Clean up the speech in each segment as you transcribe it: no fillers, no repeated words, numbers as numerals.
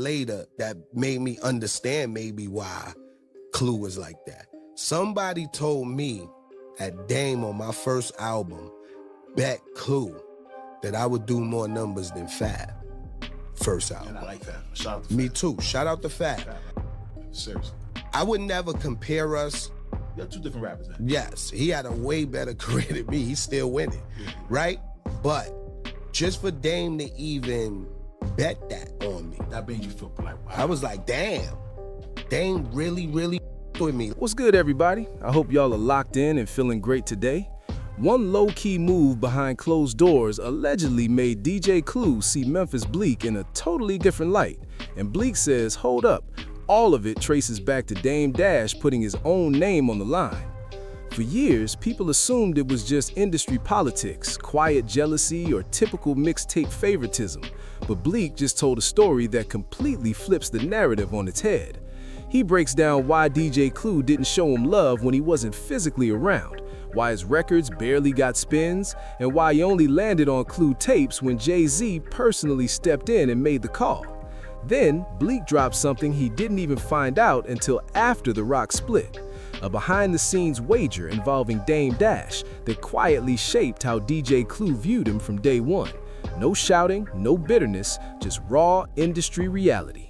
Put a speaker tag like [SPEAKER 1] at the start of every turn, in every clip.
[SPEAKER 1] later that made me understand maybe why Clue was like that. Somebody told me at Dame on my first album, bet Clue, that I would do more numbers than Fab. First album.
[SPEAKER 2] And I like Fab. Shout out to
[SPEAKER 1] Me
[SPEAKER 2] Fab.
[SPEAKER 1] too. Shout out to Fab.
[SPEAKER 2] Seriously.
[SPEAKER 1] I would never compare us.
[SPEAKER 2] You got two different rappers, man.
[SPEAKER 1] Yes, he had a way better career than me. He's still winning, right? But just for Dame to even bet that on me,
[SPEAKER 2] That made you feel like, wow.
[SPEAKER 1] I was like, damn, Dame really with me.
[SPEAKER 3] What's good, everybody? I hope y'all are locked in and feeling great today. One low-key move behind closed doors allegedly made DJ Clue see Memphis Bleek in a totally different light. And Bleek says, hold up, all of it traces back to Dame Dash putting his own name on the line. For years, people assumed it was just industry politics, quiet jealousy, or typical mixtape favoritism. But Bleek just told a story that completely flips the narrative on its head. He breaks down why DJ Clue didn't show him love when he wasn't physically around, why his records barely got spins, and why he only landed on Clue tapes when Jay-Z personally stepped in and made the call. Then, Bleek dropped something he didn't even find out until after the Roc split, a behind-the-scenes wager involving Dame Dash that quietly shaped how DJ Clue viewed him from day one. No shouting, no bitterness, just raw industry reality.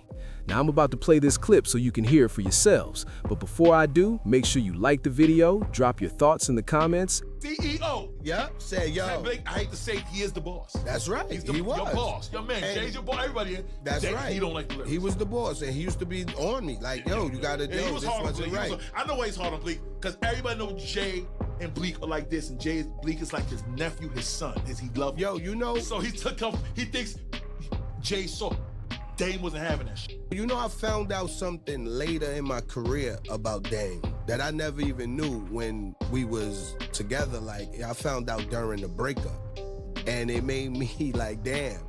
[SPEAKER 3] Now I'm about to play this clip so you can hear it for yourselves. But before I do, make sure you like the video, drop your thoughts in the comments.
[SPEAKER 2] CEO.
[SPEAKER 1] Yep, say yo.
[SPEAKER 2] Say, Blake, I hate to say it, he is the boss.
[SPEAKER 1] That's right.
[SPEAKER 2] He's the,
[SPEAKER 1] He was.
[SPEAKER 2] your boss. Your man.
[SPEAKER 1] And
[SPEAKER 2] Jay's your boss. Everybody here.
[SPEAKER 1] That's
[SPEAKER 2] Jay,
[SPEAKER 1] right.
[SPEAKER 2] He don't like the lyrics.
[SPEAKER 1] He was the boss, and he used to be on me like, yo, you gotta
[SPEAKER 2] Yeah, he
[SPEAKER 1] do
[SPEAKER 2] was
[SPEAKER 1] this
[SPEAKER 2] hard on
[SPEAKER 1] wasn't
[SPEAKER 2] Bleek.
[SPEAKER 1] right.
[SPEAKER 2] I know why he's hard on Bleek, because everybody knows Jay and Bleek are like this, and Bleek is like his nephew, his son. He loves
[SPEAKER 1] Yo, you know,
[SPEAKER 2] So he thinks Jay saw Dame wasn't having that shit.
[SPEAKER 1] You know, I found out something later in my career about Dame that I never even knew when we was together. Like, I found out during the breakup, and it made me like, damn,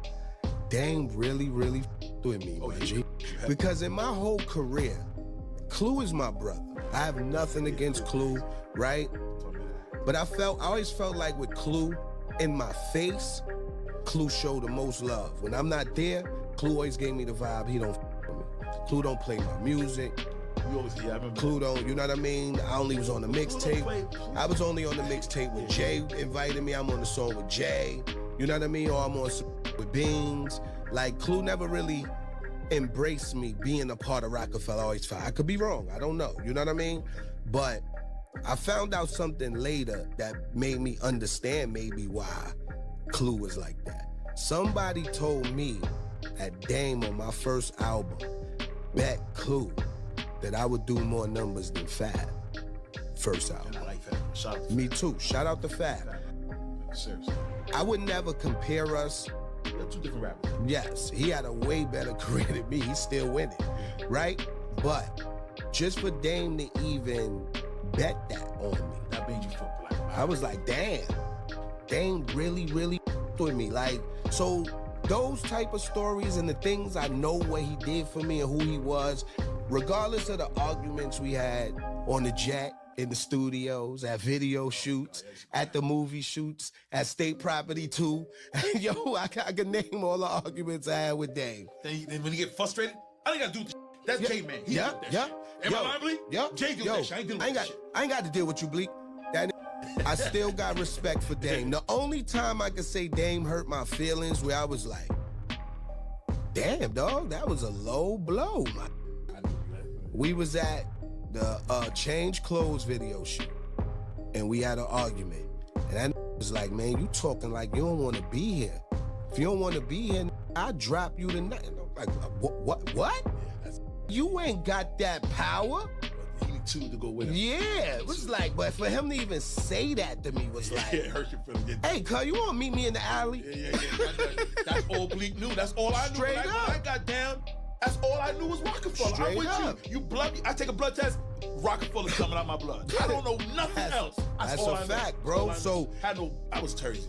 [SPEAKER 1] Dame really with me, my G. Because in my whole career, Clue is my brother. I have nothing against Clue, right? But I always felt like with Clue in my face, Clue showed the most love. When I'm not there, Clue always gave me the vibe, he don't with me. Clue don't play my music.
[SPEAKER 2] You always, yeah, I remember.
[SPEAKER 1] Clue don't, you know what I mean? I only was on the mixtape. I was only on the mixtape with Jay invited me. I'm on the song with Jay. You know what I mean? Or I'm on with Beans. Like, Clue never really embraced me being a part of Roc-A-Fella. Always fine. I could be wrong. I don't know. You know what I mean? But I found out something later that made me understand maybe why Clue was like that. Somebody told me at Dame on my first album, bet Clue, that I would do more numbers than Fab. First album.
[SPEAKER 2] And I like Fab. Shout out to
[SPEAKER 1] Me too. Shout out to Fab.
[SPEAKER 2] Seriously.
[SPEAKER 1] I would never compare us.
[SPEAKER 2] You got two different rappers.
[SPEAKER 1] Yes, he had a way better career than me. He's still winning, right? But just for Dame to even bet that on me,
[SPEAKER 2] That made you feel like, wow.
[SPEAKER 1] I was like, damn, Dame really with me. Like, so those type of stories and the things I know what he did for me and who he was, regardless of the arguments we had on the jet, in the studios, at video shoots, at the movie shoots, at State Property 2. Yo, I can name all the arguments I had with Dame.
[SPEAKER 2] Then when you get frustrated, I ain't got to do this. That's
[SPEAKER 1] Yeah,
[SPEAKER 2] Jay, man. He
[SPEAKER 1] yeah,
[SPEAKER 2] do that
[SPEAKER 1] yeah,
[SPEAKER 2] shit. Am I lying, Bleek?
[SPEAKER 1] Yeah.
[SPEAKER 2] Jay do that shit. I ain't dealing with that shit.
[SPEAKER 1] I ain't got to deal with you, Bleek. I still got respect for Dame. The only time I could say Dame hurt my feelings where I was like, damn, dog, that was a low blow, man. We was at the Change Clothes video shoot, and we had an argument. And that was like, man, you talking like you don't want to be here. If you don't want to be here, I'll drop you tonight. And I'm like, what? You ain't got that power.
[SPEAKER 2] He need two to go with him.
[SPEAKER 1] Yeah, it was like, but for him to even say that to me was like,
[SPEAKER 2] Yeah, it hurt your feelings.
[SPEAKER 1] hey, cuz, you wanna meet me in the alley?
[SPEAKER 2] Yeah. That's all Bleek knew. That's all I knew.
[SPEAKER 1] Straight
[SPEAKER 2] when
[SPEAKER 1] up.
[SPEAKER 2] I got down, that's all I knew was Roc-A-Fella.
[SPEAKER 1] Straight
[SPEAKER 2] I'm with
[SPEAKER 1] up.
[SPEAKER 2] you. You blood. I take a blood test. Roc-A-Fella's coming out my blood. I don't know nothing else.
[SPEAKER 1] That's
[SPEAKER 2] all
[SPEAKER 1] a
[SPEAKER 2] I know.
[SPEAKER 1] fact, bro.
[SPEAKER 2] All I
[SPEAKER 1] So
[SPEAKER 2] I was Tersey.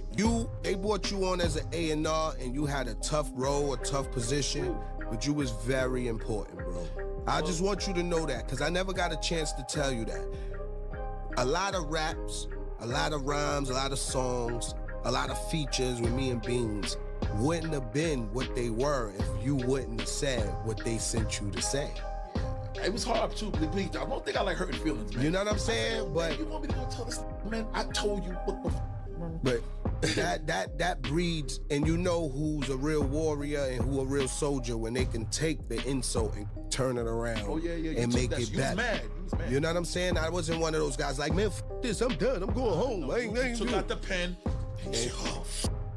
[SPEAKER 1] they brought you on as an A&R, and you had a tough role, a tough position, but you was very important, bro. I just want you to know that, because I never got a chance to tell you that. A lot of raps, a lot of rhymes, a lot of songs, a lot of features with me and Beans wouldn't have been what they were if you wouldn't have said what they sent you to say.
[SPEAKER 2] It was hard too, Bleek. I don't think I like hurting feelings, man.
[SPEAKER 1] You know what I'm saying? But
[SPEAKER 2] you want me to go tell this man? I told you what the man.
[SPEAKER 1] But that breeds, and you know who's a real warrior and who a real soldier when they can take the insult and turn it around and make it better.
[SPEAKER 2] Mad.
[SPEAKER 1] You know what I'm saying? I wasn't one of those guys like, man, this, I'm done, I'm going home. I ain't
[SPEAKER 2] took out the pen.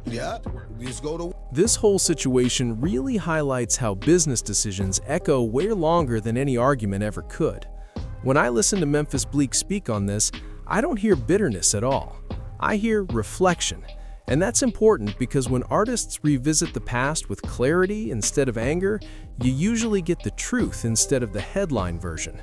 [SPEAKER 1] Yeah, just go to.
[SPEAKER 3] This whole situation really highlights how business decisions echo way longer than any argument ever could. When I listen to Memphis Bleek speak on this, I don't hear bitterness at all. I hear reflection. And that's important because when artists revisit the past with clarity instead of anger, you usually get the truth instead of the headline version.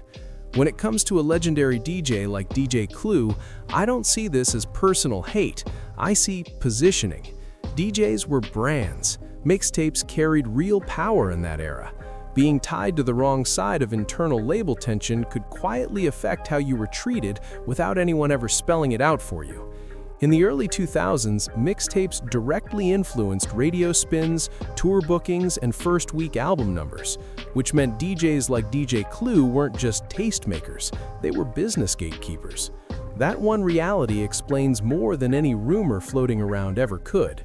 [SPEAKER 3] When it comes to a legendary DJ like DJ Clue, I don't see this as personal hate. I see positioning. DJs were brands. Mixtapes carried real power in that era. Being tied to the wrong side of internal label tension could quietly affect how you were treated without anyone ever spelling it out for you. In the early 2000s, mixtapes directly influenced radio spins, tour bookings, and first-week album numbers, which meant DJs like DJ Clue weren't just tastemakers, they were business gatekeepers. That one reality explains more than any rumor floating around ever could.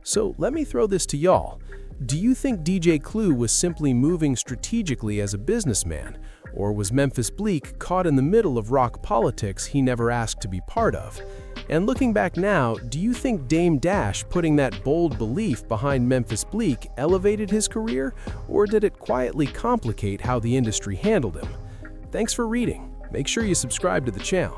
[SPEAKER 3] So let me throw this to y'all. Do you think DJ Clue was simply moving strategically as a businessman, or was Memphis Bleek caught in the middle of rock politics he never asked to be part of? And looking back now, do you think Dame Dash putting that bold belief behind Memphis Bleek elevated his career, or did it quietly complicate how the industry handled him? Thanks for reading. Make sure you subscribe to the channel.